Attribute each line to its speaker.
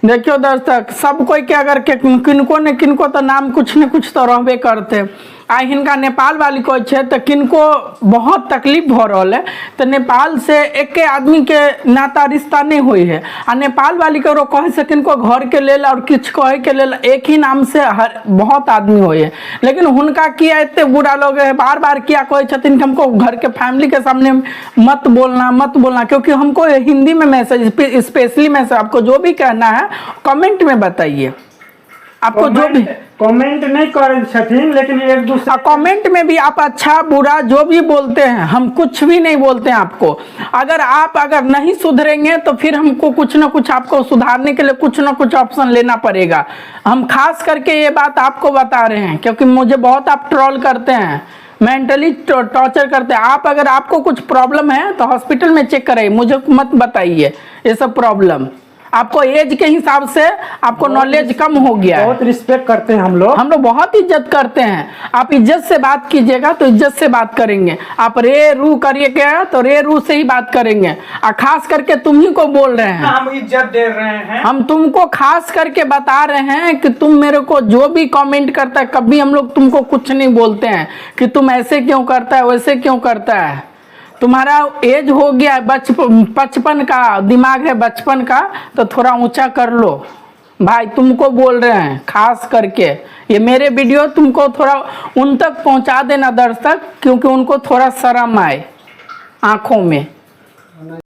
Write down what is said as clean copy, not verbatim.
Speaker 1: देखियो दर्शक, सब कोई के अगर किनको न किनको तो नाम कुछ न कुछ तो रहबे करते। आ हिनका नेपाल वाली कोई छे तो किनको बहुत तकलीफ हो रहा है, तो नेपाल से एक आदमी के नाता रिश्ता नहीं हुई है। आ नेपाल वाली के कहे से किनको घर के लेल और कुछ कहे के लेल एक ही नाम से हर बहुत आदमी हुई है। लेकिन हुनका किया इतने बुरा लोग है, बार बार किया कहे छथिन कि हमको घर के फैमिली के सामने मत बोलना, क्योंकि हमको हिंदी में मैसेज, स्पेशली मैसेज, आपको जो भी कहना है कमेंट में बताइए। आपको जो भी
Speaker 2: कमेंट नहीं कर छथिन, लेकिन एक दूसरे
Speaker 1: कमेंट में भी आप अच्छा बुरा जो भी बोलते हैं, हम कुछ भी नहीं बोलते हैं आपको। अगर नहीं सुधरेंगे तो फिर हमको कुछ ना कुछ आपको सुधारने के लिए कुछ ना कुछ ऑप्शन लेना पड़ेगा। हम खास करके ये बात आपको बता रहे हैं क्योंकि मुझे बहुत आप ट्रोल करते हैं, मेंटली टॉर्चर करते हैं। अगर आपको कुछ प्रॉब्लम है तो हॉस्पिटल में चेक कराइए, मुझे मत बताइए ये सब प्रॉब्लम। आपको एज के हिसाब से आपको नॉलेज कम हो गया है।
Speaker 2: बहुत रिस्पेक्ट करते हैं हम लोग
Speaker 1: बहुत इज्जत करते हैं। आप इज्जत से बात कीजिएगा तो इज्जत से बात करेंगे। आप रे रू करिएगा तो रे रू से ही बात करेंगे। और खास करके तुम ही को बोल रहे हैं,
Speaker 2: हम इज्जत दे रहे हैं।
Speaker 1: हम तुमको खास करके बता रहे हैं कि तुम मेरे को जो भी कमेंट करता है, कभी हम लोग तुमको कुछ नहीं बोलते हैं कि तुम ऐसे क्यों करता है, वैसे क्यों करता है। तुम्हारा एज हो गया, 55 का दिमाग है, बचपन का, तो थोड़ा ऊंचा कर लो भाई। तुमको बोल रहे हैं खास करके, ये मेरे वीडियो तुमको थोड़ा उन तक पहुंचा देना दर्शक, क्योंकि उनको थोड़ा शर्म आए आंखों में।